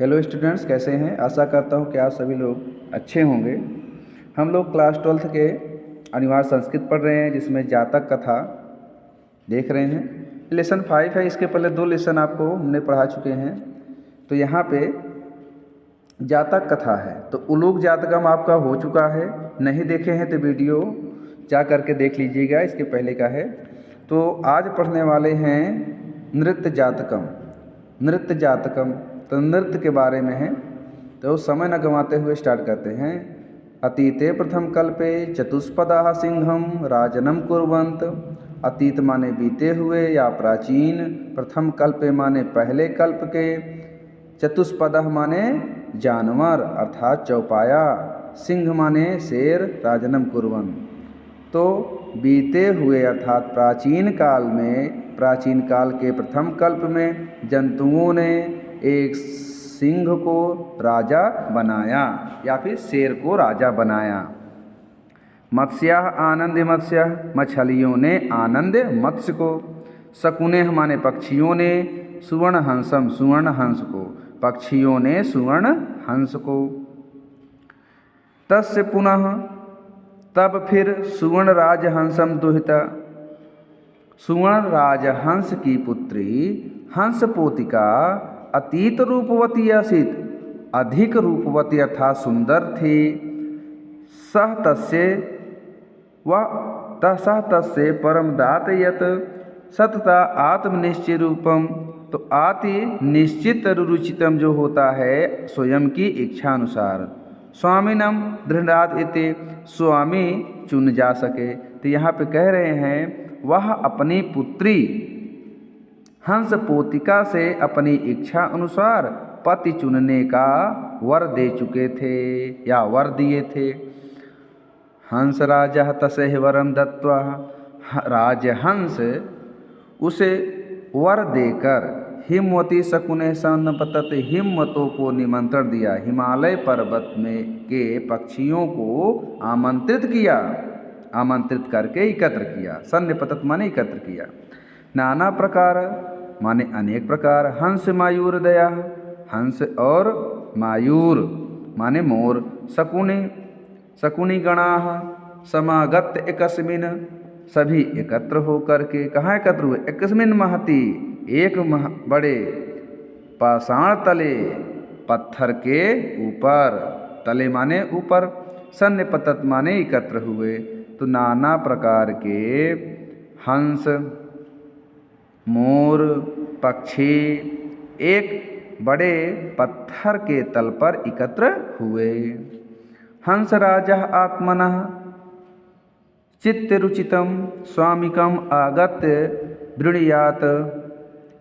Hello students, कैसे हैं। आशा करता हूं कि आप सभी लोग अच्छे होंगे। हम लोग क्लास 12th के अनिवार्य संस्कृत पढ़ रहे हैं, जिसमें जातक कथा देख रहे हैं। लेसन 5 है। इसके पहले 2 लेसन आपको हमने पढ़ा चुके हैं। तो यहाँ पे जातक कथा है, तो उलूक जातकम आपका हो चुका है। नहीं देखे हैं तो वीडियो जा करके देख लीजिएगा, इसके पहले का है। तो आज पढ़ने वाले हैं नृत्य जातकम। नृत्य जातकम तो नृत्य के बारे में है। तो समय न गंवाते हुए स्टार्ट करते हैं। अतीते प्रथम कल्पे चतुष्पदा सिंहम राजनम कुर्वंत। अतीत माने बीते हुए या प्राचीन, प्रथम कल्पे माने पहले कल्प के, चतुष्पदा माने जानवर अर्थात चौपाया, सिंह माने शेर, राजनम कुर्वन। तो बीते हुए अर्थात प्राचीन काल में, प्राचीन काल के प्रथम कल्प में जंतुओं ने एक सिंह को राजा बनाया या फिर शेर को राजा बनाया। मत्स्या आनंद मत्स्य, मछलियों ने आनंद मत्स्य को। शकुने माने पक्षियों ने, सुवर्ण हंसम सुवर्ण हंस को, पक्षियों ने सुवर्ण हंस को। तस्य पुनः तब फिर सुवर्ण राजहंसम दुहिता। सुवर्ण राजहंस की पुत्री हंस पोतिका अतीत रूपवती आसीत, अधिक रूपवती अर्थात सुंदर थी। सह तस्य परम दातयत सतता आत्मनिश्चय रूपम। तो आति निश्चित रुचितम जो होता है स्वयं की इच्छा अनुसार। स्वामीनम दृढ़ात इति, स्वामी चुन जा सके। तो यहाँ पे कह रहे हैं वह अपनी पुत्री हंस पोतिका से अपनी इच्छा अनुसार पति चुनने का वर दे चुके थे या वर दिए थे। हंस राजा तस्य वरम दत्वा, राजहंस उसे वर देकर हिमवती शकुने सन्नपतत, हिमवतों को निमंत्रण दिया, हिमालय पर्वत में के पक्षियों को आमंत्रित किया, आमंत्रित करके एकत्र किया। सन्नपतत माने एकत्र किया। नाना प्रकार माने अनेक प्रकार। हंस मायूर दया, हंस और मायूर माने मोर। शकुने शकुनी गणाः समागत एकस्मिन, सभी एकत्र होकर के कहाँ एकत्र हुए? एकस्मिन महती, एक बड़े पाषाण तले, पत्थर के ऊपर, तले माने ऊपर, सन्निपतत माने एकत्र हुए। तो नाना प्रकार के हंस, मोर, पक्षी एक बड़े पत्थर के तल पर एकत्र हुए। हंस राजा आत्मनः चित्तरुचितम स्वामिकम आगत्य वृणीयात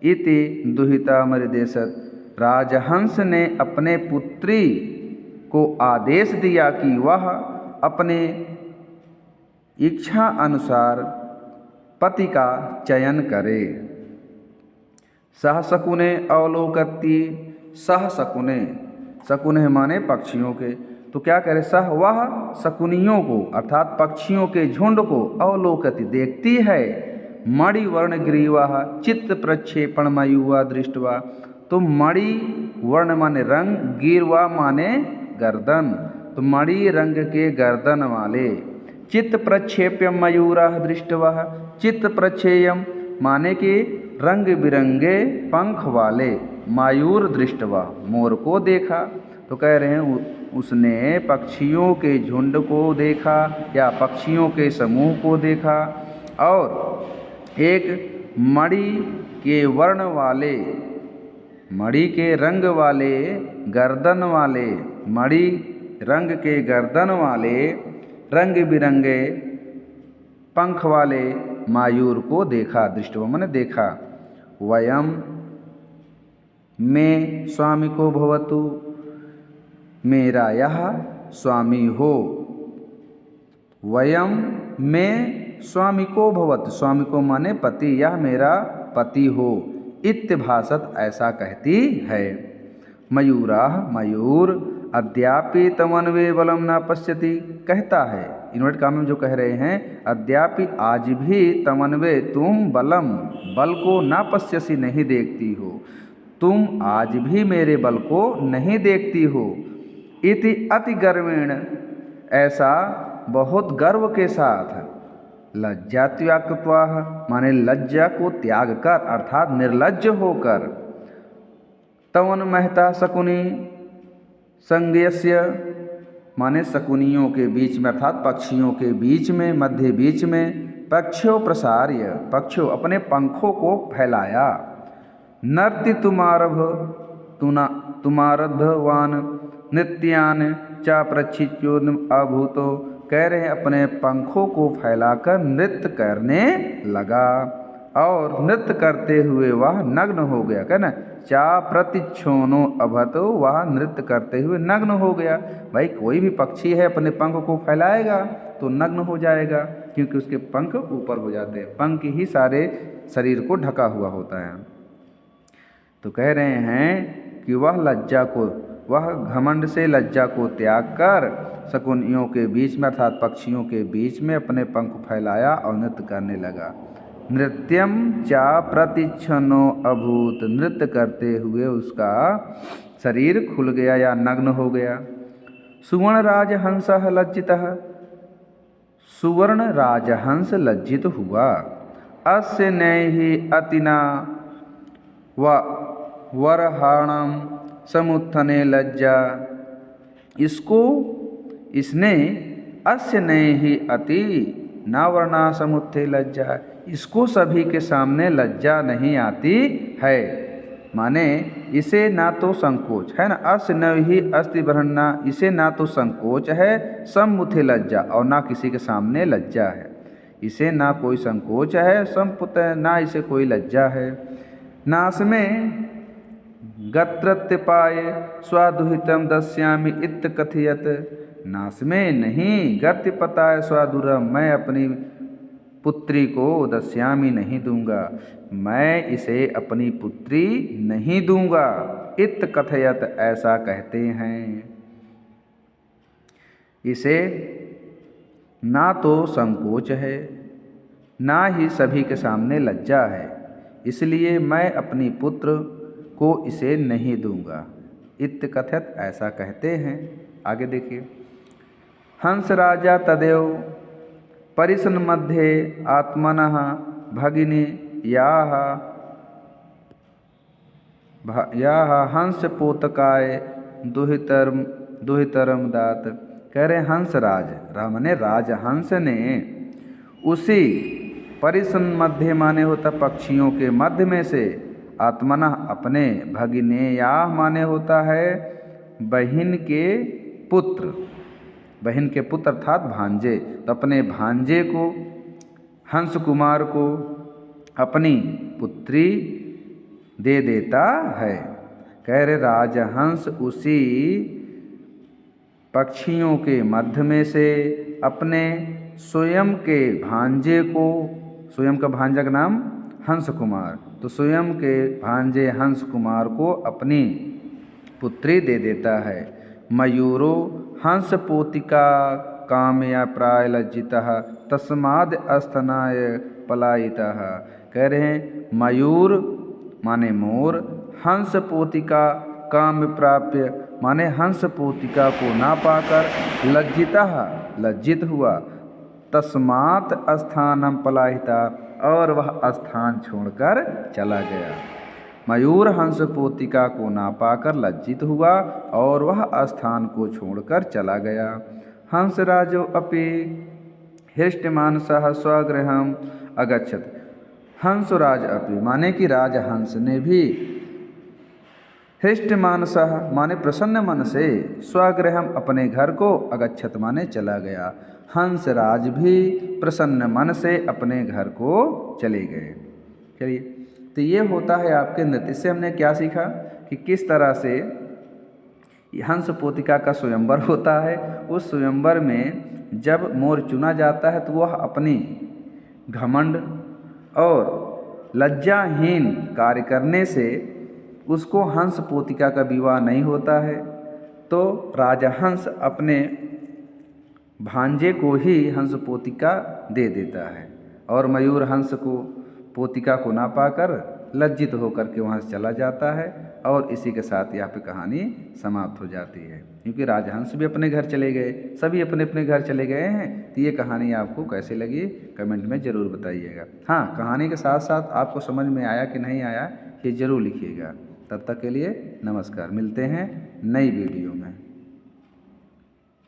इति दुहिता मरिदेशत। राजहंस ने अपने पुत्री को आदेश दिया कि वह अपने इच्छा अनुसार पति का चयन करे। सह शकुने अवलोकती, सह शकुने, शकुने माने पक्षियों के। तो क्या करे? सह वह शकुनियों को अर्थात पक्षियों के झुंड को अवलोकती देखती है। मणिवर्ण ग्रीवा चित्त प्रक्षेपण मयुवा दृष्टवा। तो मणि वर्ण माने रंग, गिरवा माने गर्दन, तो मणि रंग के गर्दन वाले। चित्त प्रक्षेप्यम मयूरा दृष्टवा, चित्त प्रक्षेयम माने कि रंग बिरंगे पंख वाले मयूर दृष्टवा, मोर को देखा। तो कह रहे हैं उसने पक्षियों के झुंड को देखा या पक्षियों के समूह को देखा, और एक मणि के वर्ण वाले, मणि के रंग वाले गर्दन वाले, मणि रंग के गर्दन वाले रंग बिरंगे पंख वाले मयूर को देखा। दृष्टवा मैंने देखा। वयम में स्वामी को भवतु, मेरा यह स्वामी हो। वयम में स्वामी को भवतु, स्वामी को माने पति, यह मेरा पति हो। इत्यभाषत ऐसा कहती है। मयूरा मयूर अद्यापि तमन्वे बलम न पश्यति, कहता है इन्वर्ट काम में जो कह रहे हैं, अद्यापि आज भी तमन्वे तुम बलम, बल को न पश्यसी नहीं देखती हो। तुम आज भी मेरे बल को नहीं देखती हो। इति अति गर्वेण, ऐसा बहुत गर्व के साथ, लज्जा त्यागत्वा, माने लज्जा को त्याग कर अर्थात निर्लज्ज होकर, तवन महता शकुनी संज्ञस्य, माने शकुनियों के बीच में अर्थात पक्षियों के बीच में, मध्य बीच में, पक्षियों प्रसार्य, पक्षियों अपने पंखों को फैलाया, नर्ति तुमारभवान नृत्यान चा प्रक्षिच्योन अभूतो, कह रहे हैं अपने पंखों को फैलाकर नृत्य करने लगा और नृत्य करते हुए वह नग्न हो गया। कहना चा प्रतिच्छोनो अभतो, वह नृत्य करते हुए नग्न हो गया। भाई कोई भी पक्षी है अपने पंख को फैलाएगा तो नग्न हो जाएगा, क्योंकि उसके पंख ऊपर हो जाते हैं, पंख ही सारे शरीर को ढका हुआ होता है। तो कह रहे हैं कि वह घमंड से लज्जा को त्याग कर शकुनियों के बीच में अर्थात पक्षियों के बीच में अपने पंख फैलाया और नृत्य करने लगा। नृत्यम चा प्रतिच्छनो अभूत, नृत्य करते हुए उसका शरीर खुल गया या नग्न हो गया। सुवर्ण राजहंस लज्जितः, सुवर्ण राजहंस लज्जित हुआ। अस्य नैहि अतिना व वरहाणम समुत्थने लज्जा, इसने अस्य नैहि अति नावर्णा समुत्थे लज्जा, इसको सभी के सामने लज्जा नहीं आती है, माने इसे ना तो संकोच है ना, अस्य न ही अस्ति ब्रह्मणा, इसे ना तो संकोच है, सम्मुथे लज्जा और ना किसी के सामने लज्जा है, इसे ना कोई संकोच है, संपुत ना इसे कोई लज्जा है। नास में गत्रत्य पाए स्वादुहितम दस्यामि इत्त कथयत, नास में नहीं गत्य पता है स्वादुरम, मैं अपनी पुत्री को दस्यामि नहीं दूंगा, मैं इसे अपनी पुत्री नहीं दूंगा, इत्त कथयत ऐसा कहते हैं। इसे ना तो संकोच है ना ही सभी के सामने लज्जा है, इसलिए मैं अपनी पुत्र को इसे नहीं दूंगा, इत्त कथयत ऐसा कहते हैं। आगे देखिए, हंस राजा तदेव परिसन मध्ये आत्मनः भगिनी याह हंस पोतकाय दुहितरम दात, कह रहे हंस राज ने राजहंस ने उसी परिसन मध्य माने होता पक्षियों के मध्य में से, आत्मना अपने, भगिने याह माने होता है बहन के पुत्र, बहन के पुत्र अर्थात भांजे, तो अपने भांजे को हंस कुमार को अपनी पुत्री दे देता है। कह रहे राजहंस उसी पक्षियों के मध्य में से अपने स्वयं के भांजे को, स्वयं का भांजा का नाम हंस कुमार, तो स्वयं के भांजे हंस कुमार को अपनी पुत्री दे देता है। मयूरो हंस पोतिका कामया प्राय लज्जितः तस्माद् अस्थनाय पलायितः, कह रहे हैं मयूर माने मोर, हंस पोतिका काम प्राप्य माने हंस पोतिका को ना पाकर लज्जितः लज्जित हुआ, तस्मात् अस्थानम पलायिता और वह स्थान छोड़कर चला गया। मयूर हंस पोतिका को ना पाकर लज्जित हुआ और वह स्थान को छोड़कर चला गया। हंसराजो अपि हृष्टमानसः स्वगृहम अगच्छत, हंसराज अपि माने कि राजहंस ने भी हृष्टमानसः माने प्रसन्न मन से, स्वगृहम अपने घर को, अगच्छत माने चला गया, हंसराज भी प्रसन्न मन से अपने घर को चले गए। चलिए, तो ये होता है आपके नृत्य। इससे हमने क्या सीखा कि किस तरह से हंस पोतिका का स्वयंवर होता है। उस स्वयंवर में जब मोर चुना जाता है तो वह अपनी घमंड और लज्जाहीन कार्य करने से उसको हंस पोतिका का विवाह नहीं होता है, तो राजहंस अपने भांजे को ही हंस पोतिका दे देता है और मयूर हंस को पोतिका को ना पाकर लज्जित होकर के वहाँ से चला जाता है और इसी के साथ यहाँ पे कहानी समाप्त हो जाती है। क्योंकि राजहंस भी अपने घर चले गए, सभी अपने अपने घर चले गए हैं। तो ये कहानी आपको कैसी लगी कमेंट में ज़रूर बताइएगा। हाँ, कहानी के साथ साथ आपको समझ में आया कि नहीं आया ये ज़रूर लिखिएगा। तब तक के लिए नमस्कार, मिलते हैं नई वीडियो में।